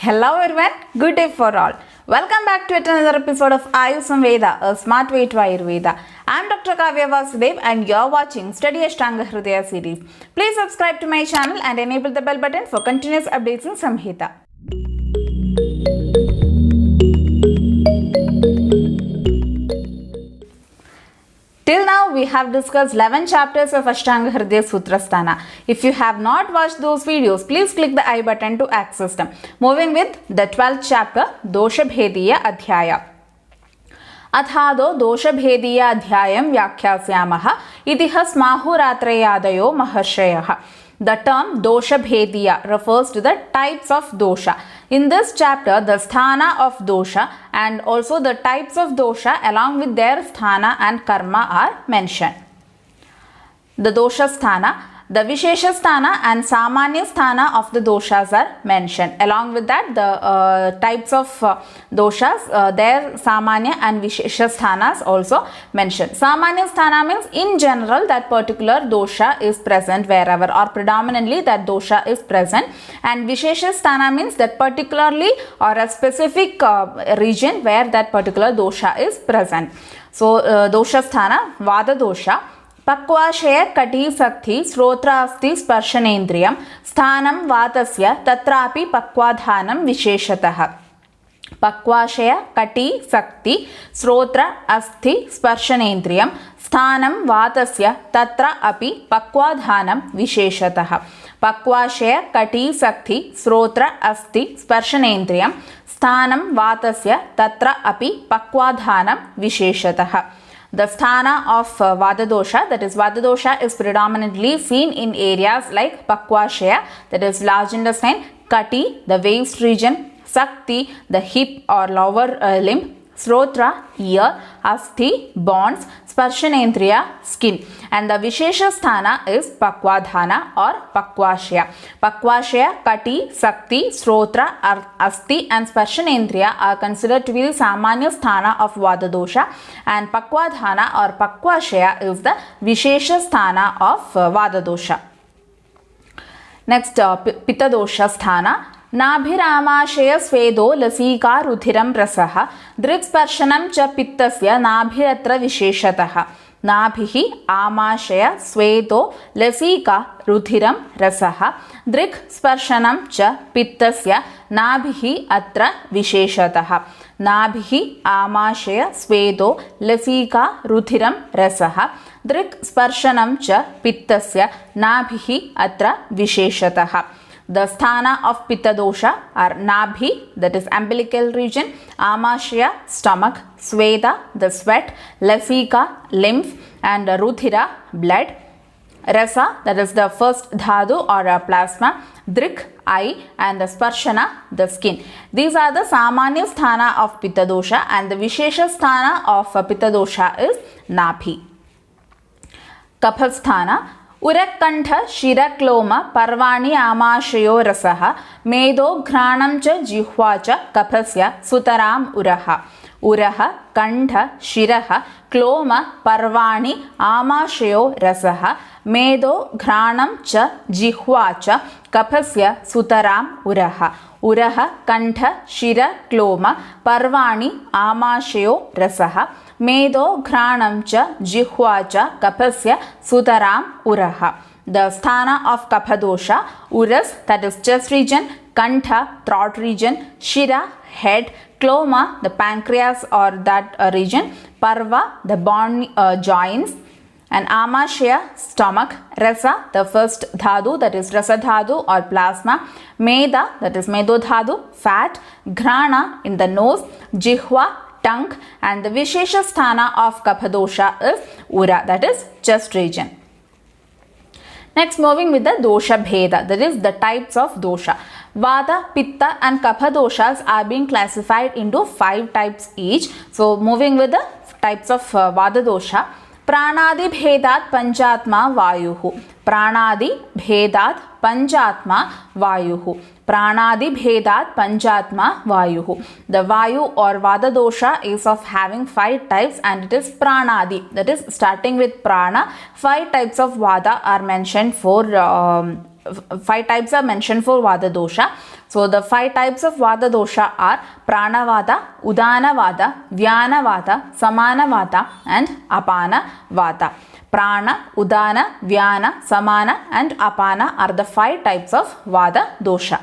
Hello everyone, good day for all. Welcome back to yet another episode of Ayusam Veda, a smart way to Ayurveda. I am Dr. Kavya Vasudev and you are watching Study Ashtanga Hridaya series. Please subscribe to my channel and enable the bell button for continuous updates in Samhita. Till now, we have discussed 11 chapters of Ashtanga Hridaya Sutrasthana. If you have not watched those videos, please click the I button to access them. Moving with the 12th chapter, Dosha Bhediya Adhyaya. अथादो दोषभेदीय अध्यायं व्याख्यास्यामः इतिह स्माहुरात्रयादयो महर्षयः. The term dosha bhediya refers to the types of dosha. In this chapter, the sthana of dosha and also the types of dosha along with their sthana and karma are mentioned. The dosha sthana, the Vishesha sthana and Samanya sthana of the doshas are mentioned. Along with that, the types of doshas, their Samanya and Vishesha sthanas also mentioned. Samanya sthana means in general that particular dosha is present wherever or predominantly that dosha is present. And Vishesha sthana means that particularly or a specific region where that particular dosha is present. So, dosha sthana, Vada dosha. पक्वाशय कटिसक्ति श्रोत्र अस्ति स्पर्शनेन्द्रियं स्थानं वातस्य तत्रापि पक्वाधानं विशेषतः. पक्वाशय कटिसक्ति श्रोत्र अस्ति स्पर्शनेन्द्रियं स्थानं वातस्य तत्र अपि पक्वाधानं विशेषतः. पक्वाशय कटिसक्ति श्रोत्र अस्ति स्पर्शनेन्द्रियं स्थानं वातस्य तत्र अपि पक्वाधानं विशेषतः. The sthana of Vada dosha, that is Vada dosha, is predominantly seen in areas like Pakvashaya, that is large intestine, Kati, the waist region, Sakti, the hip or lower limb, Srotra, ear, Asti, bones, Sparshanendriya, skin. And the Vishesha sthana is Pakwadhana or Pakvashaya. Pakvashaya, Kati, Sakti, Srotra, Asti and Sparshanendriya are considered to be the Samanya sthana of Vada dosha, and Pakwadhana or Pakvashaya is the Vishesha sthana of Vada dosha. Next, Pitta dosha sthana. नाभिरामाशय स्वेदो लसीका रुधिरं रसः दृक्स्पर्शनं च पित्तस्य नाभिरत्र विशेषतः. नाभिः आमाशय स्वेदो लसीका रुधिरं रसः दृक् स्पर्शनं च पित्तस्य नाभिः अत्र विशेषतः. नाभिः आमाशय स्वेदो लसीका रुधिरं रसः दृक् स्पर्शनं च पित्तस्य नाभिः अत्र विशेषतः. The sthana of Pitta dosha are Nabhi, that is umbilical region, Amashya, stomach, Sweda, the sweat, Lasika, lymph, and Ruthira, blood, Rasa, that is the first dhadu or plasma, Drik, eye, and the Sparshana, the skin. These are the Samanya sthana of Pitta dosha, and the Vishesha sthana of Pitta dosha is Nabhi. Kapha sthana. उरकंठ शिरक्लोम पर्वाणि आमाशयो रसः मेदो घ्राणं च जिह्वा च कफस्य सुतराम् उरः. उरः कंठ शिरः क्लोम पर्वाणि आमाशयो रसः मेदो घ्राणं च जिह्वा च कफस्य सुतराम् उरः. उरः कंठ शिर क्लोम पर्वाणि आमाशयो रसः मेदो घ्राणं च जिह्वा च कफस्य सुतराम् उरः. The sthana of Kapha dosha, Uras, that is chest region, Kantha, throat region, Shira, head, Kloma, the pancreas or that region, Parva, the bone joints, and Amashya, stomach, Rasa, the first dhadu, that is Rasa dhadu or plasma, Meda, that is Medo dhadu, fat, Ghrana in the nose, Jihva, tongue, and the Vishesha sthana of Kapha dosha is Ura, that is chest region. Next, moving with the dosha bheda, that is the types of dosha. Vata, Pitta and Kapha doshas are being classified into 5 types each. So, moving with the types of Vata dosha. Pranadi bhedat panjatma vayuhu. Pranadi bhedat panjatma vayuhu. Pranadi bhedat panjatma vayuhu. The vayu or Vada dosha is of having 5 types and it is pranadi. That is starting with prana. 5 types of Vada are mentioned for five types are mentioned for Vata dosha. So the five types of Vata dosha are Prana Vata, Udana Vata, Vyana Vata, Samana Vata and Apana Vata. Prana, Udana, Vyana, Samana and Apana are the five types of Vata dosha.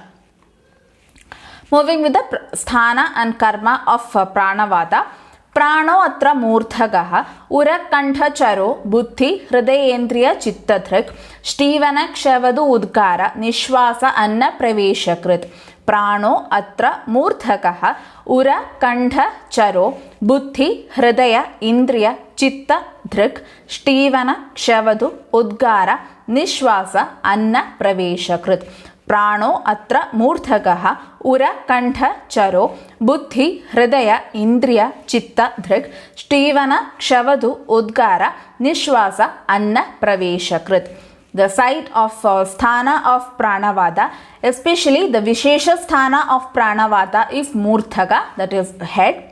Moving with the sthana and karma of Pranavata. Prano atra मूर्धगः उरकण्ठचरो बुद्धि हृदयेन्द्रिय चित्तधृक् ष्टीवन क्षवदु उद्गार निश्वास अन्न प्रवेशकृत्. प्राणो अत्र मूर्धगः उरकण्ठचरो बुद्धि हृदय इन्द्रिय चित्त धृक् ष्टीवन क्षवदु उद्गार निश्वास अन्न प्रवेशकृत्. प्राणो अत्र मूर्धगः उरकण्ठचरो बुद्धि हृदय इन्द्रिय चित्त धृक् ष्टीवन क्षवदु उद्गार निश्वास अन्न प्रवेशकृत्. The site of sthana of Pranavata, especially the Vishesha sthana of Pranavata is Murthaga, that is head.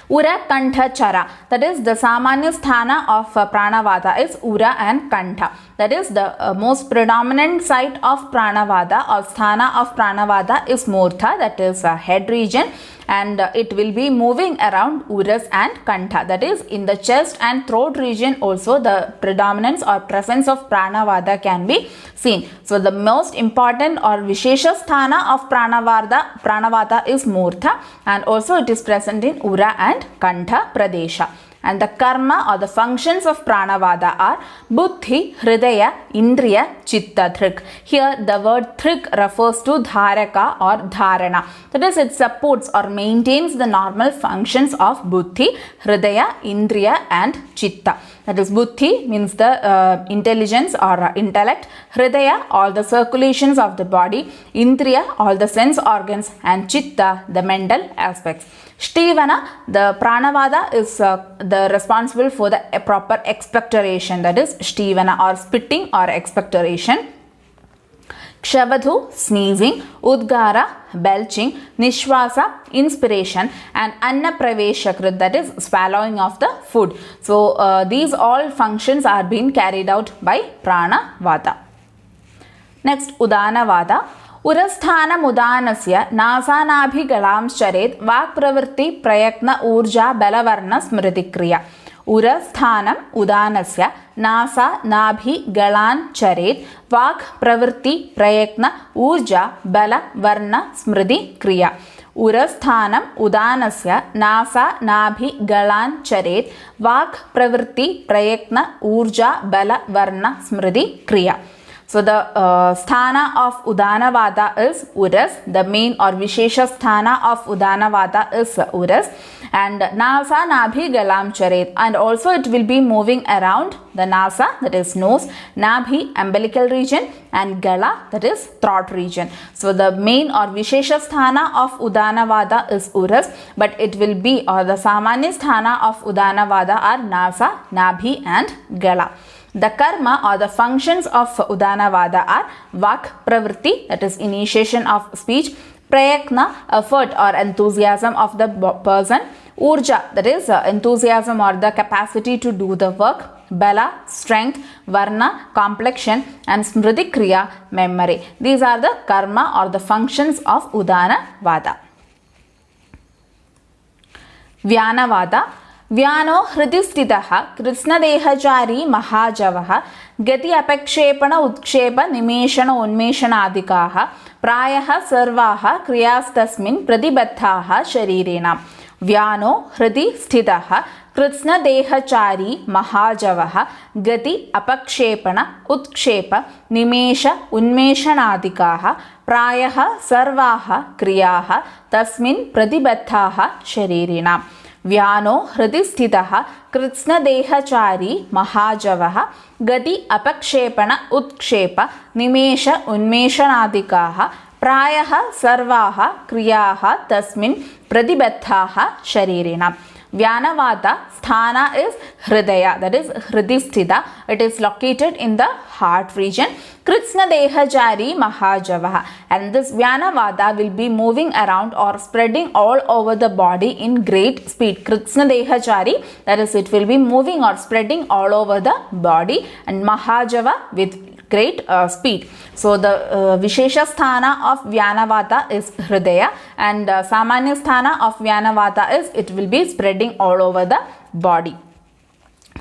Ura Kantha Chara, that is the Samanya sthana of Pranavata is Ura and Kantha. That is the most predominant site of Pranavata or sthana of Pranavata is Murtha, that is head region, and it will be moving around Uras and Kantha, that is in the chest and throat region also the predominance or presence of Pranavata can be seen. So the most important or Vishesha sthana of Pranavata is Murtha, and also it is present in Ura and Kantha Pradesha. And the karma or the functions of Pranavata are Buddhi, Hridaya, Indriya, Chitta, Dhrik. Here the word Dhrik refers to Dharaka or Dharana. That is, it supports or maintains the normal functions of Buddhi, Hridaya, Indriya and Chitta. That is, Buddhi means the intelligence or intellect, Hridaya all the circulations of the body, Indriya all the sense organs and Chitta the mental aspects. Shtivana, the Pranavada is the responsible for the proper expectoration, that is Shtivana or spitting or expectoration. Kshavadhu, sneezing, Udgara, belching, Nishwasa, inspiration, and Anna Praveshakrit, that is swallowing of the food. So these all functions are being carried out by Pranavata. Next, Udana Vada. उरस्थानम् उदानस्य नासानाभिगलांश्चरेत् वाक्प्रवृत्ति प्रयत्न ऊर्जा बलवर्ण स्मृतिक्रिया. उरस्थानम् उदानस्य नासानाभिगलांश्चरेत् वाक्प्रवृत्ति प्रयत्न ऊर्जा बलवर्ण स्मृतिक्रिया. उरस्थानम् उदानस्य नासानाभिगलांश्चरेत् वाक्प्रवृत्ति प्रयत्न ऊर्जा बलवर्ण स्मृतिक्रिया. So the sthana of Udana Vata is Uras. The main or Vishesha sthana of Udana Vata is Uras. And Nasa Nabhi Galam Charet. And also it will be moving around the Nasa, that is nose, Nabhi umbilical region, and Gala, that is throat region. So the main or Vishesha sthana of Udana Vata is Uras, but it will be or the Samanya sthana of Udana Vata are Nasa, Nabhi and Gala. The karma or the functions of Udana Vada are Vak Pravritti, that is initiation of speech, Prayakna, effort or enthusiasm of the person, Urja, that is enthusiasm or the capacity to do the work, Bala, strength, Varna, complexion, and Smriti Kriya, memory. These are the karma or the functions of Udana Vada. Vyana Vada. व्यानो हृदि स्थितः कृत्स्नदेहचारी महाजवः गति अपेक्षेपण उत्क्षेप निमेषण उन्मेषणादिकाः प्रायः सर्वाः क्रियास्तस्मिन् प्रतिबद्धाः शरीरेण. व्यानो हृदि स्थितः कृत्स्नदेहचारी महाजवः गति अपक्षेपण उत्क्षेप निमेष उन्मेषणादिकाः प्रायः सर्वाः क्रियाः तस्मिन् प्रतिबद्धाः शरीरेण. व्यानो हृदि स्थितः कृत्स्नदेहचारी महाजवः गति अपक्षेपण उत्क्षेप निमेष उन्मेषणादिकाः प्रायः सर्वाः क्रियाः तस्मिन् प्रतिबद्धाः शरीरेण. Vyanavata sthana is Hridaya, that is Hridisthita. It is located in the heart region. Kritsna Dehajari Mahajavaha. And this Vyanavata will be moving around or spreading all over the body in great speed. Kritsna Dehajari, that is, it will be moving or spreading all over the body. And Mahajava with great speed. So the Vishesha Sthana of Vyanavata is Hridaya, and Samanya Sthana of Vyanavata is it will be spreading all over the body.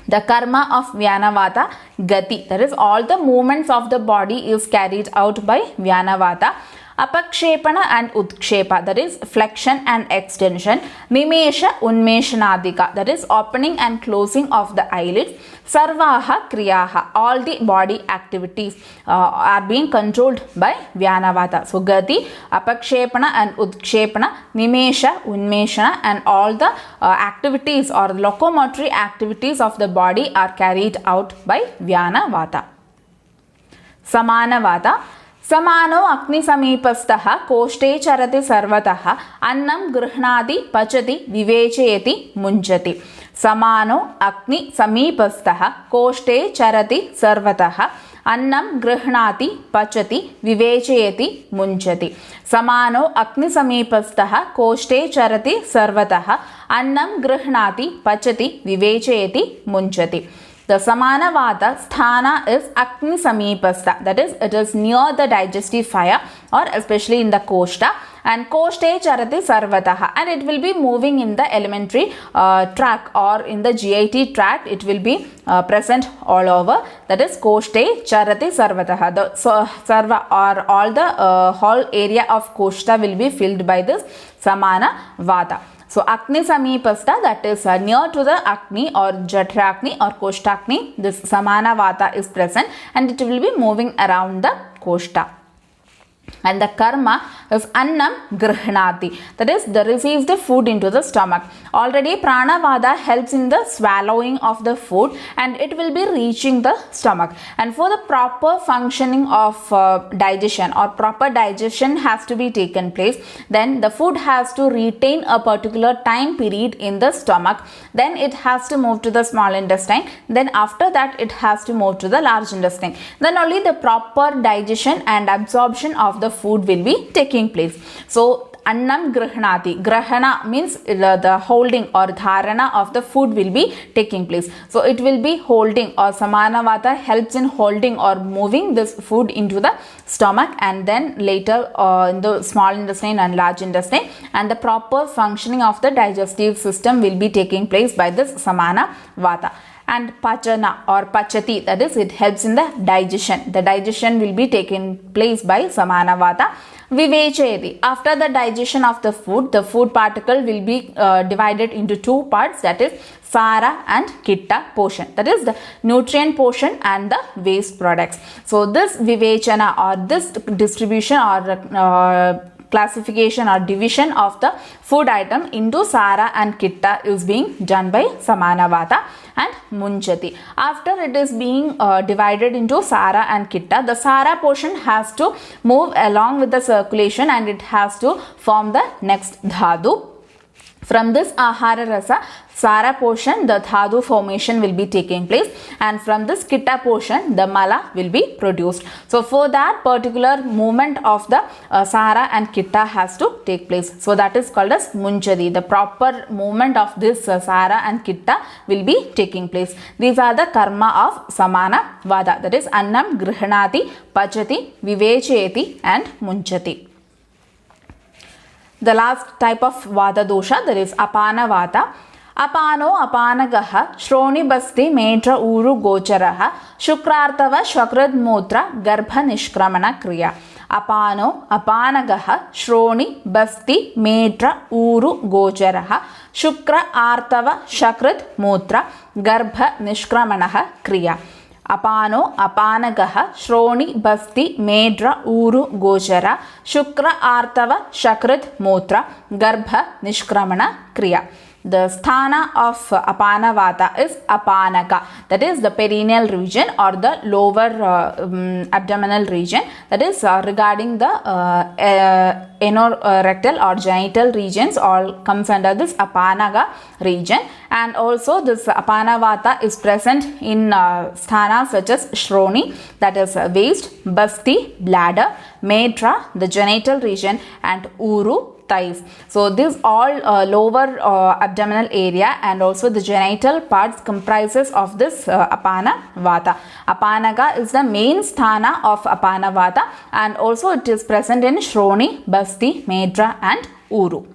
The karma of Vyanavata, Gati, that is all the movements of the body is carried out by Vyanavata. Apakshepana and Utshepa, that is flexion and extension. Nimesha Unmeshanadika, that is opening and closing of the eyelids. Sarvaha Kriyaha, all the body activities are being controlled by Vyanavata. So Gati, Apakshepana and Utshepana, Nimesha, Unmeshana, and all the activities or locomotory activities of the body are carried out by Vyanavata. Samanavata. समानो अग्निसमीपस्थः कोष्ठे चरति सर्वतः अन्नं गृह्णाति पचति विवेचयति मुञ्चति. समानो अग्निसमीपस्थः कोष्ठे चरति सर्वतः अन्नं गृह्णाति पचति विवेचयति मुञ्चति. समानो अग्निसमीपस्थः कोष्ठे चरति सर्वतः अन्नं गृह्णाति पचति विवेचयति मुञ्चति. The Samanavata sthana is Agni Samipastha, that is, it is near the digestive fire or especially in the Koshta, and Koshte Charati Sarvataha, and it will be moving in the elementary tract or in the GIT tract. It will be present all over, that is Koshte Charati Sarvataha. The Sarva or all the whole area of Koshta will be filled by this Samanavata. So Agni Samipastha, that is near to the Agni or Jatrakni or Koshtakni, this Samanavata is present and it will be moving around the Koshta. And the karma is Annam Grihnati, that is, the receives the food into the stomach. Already Pranavada helps in the swallowing of the food and it will be reaching the stomach. And for the proper functioning of digestion or proper digestion has to be taken place, then the food has to retain a particular time period in the stomach. Then it has to move to the small intestine. Then after that it has to move to the large intestine. Then only the proper digestion and absorption of the food will be taking place. So Annam Grihnati, Grahana means the holding or dharana of the food will be taking place. So it will be holding, or Samanavata helps in holding or moving this food into the stomach and then later in the small intestine and large intestine, and the proper functioning of the digestive system will be taking place by this Samanavata. And Pachana or Pachati, that is, it helps in the digestion. The digestion will be taking place by Samanavata. Vivechayati, after the digestion of the food particle will be divided into two parts, that is Sara and Kitta portion, that is the nutrient portion and the waste products. So this Vivechana or this distribution or classification or division of the food item into Sara and Kitta is being done by Samanavata and Munchati. After it is being divided into Sara and Kitta, the Sara portion has to move along with the circulation and it has to form the next Dhatu. From this Ahara Rasa, Sara portion, the Dhatu formation will be taking place, and from this Kitta portion, the Mala will be produced. So for that particular movement of the Sara and Kitta has to take place. So that is called as Munchadi. The proper movement of this Sara and Kitta will be taking place. These are the karma of Samana Vada, that is Annam Grihnati, Pachati, Vivechayati and Munchati. The last type of Vata dosha, that is Apana Vata. Apano apanagaha shronibasti metra uru gocharaha shukrartava shakrad motra garbha nishkramana kriya. Apano apanagaha shroni basti metra uru gocharaha shukra artava shakrad motra garbha nishkramana kriya. Apano apanagaha shroni basti medra uru gochara shukra artava shakrat motra garbha nishkramana kriya. The sthana of Apana Vata is Apanaka, that is the perineal region or the lower abdominal region, that is regarding the anorectal or genital regions all comes under this Apanaga region. And also this Apana Vata is present in sthanas such as Shroni, that is waist, Basti, bladder, Medra, the genital region, and Uru, thighs. So these all lower abdominal area and also the genital parts comprises of this Apana Vata. Apanaga is the main sthana of Apana Vata, and also it is present in Shroni, Basti, Medra and Uru.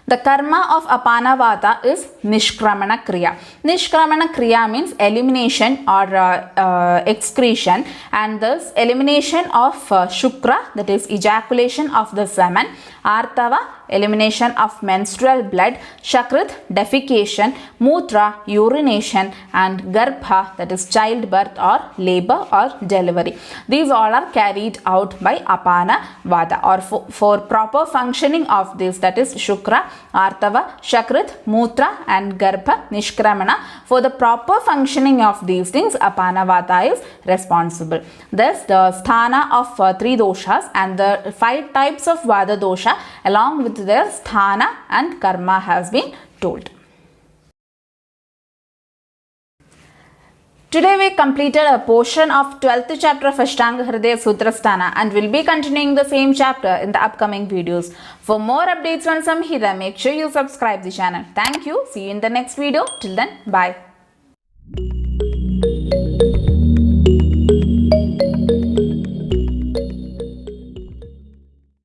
The karma of Apana Vata is Nishkramana Kriya. Nishkramana Kriya means elimination or excretion, and this elimination of Shukra, that is ejaculation of the semen, Artava, elimination of menstrual blood, Shakrit, defecation, Mutra, urination, and Garbha, that is childbirth or labor or delivery. These all are carried out by Apana Vata, or for proper functioning of this, that is Shukra, Artava, Shakrit, Mutra and Garbha, Nishkramana, for the proper functioning of these things, Apana Vata is responsible. Thus, the sthana of 3 doshas and the 5 types of Vata dosha along with their sthana and karma has been told. Today we completed a portion of 12th chapter of Ashtanga Hridaya Sutrasthana, and will be continuing the same chapter in the upcoming videos. For more updates on Samhita, make sure you subscribe the channel. Thank you. See you in the next video. Till then, bye.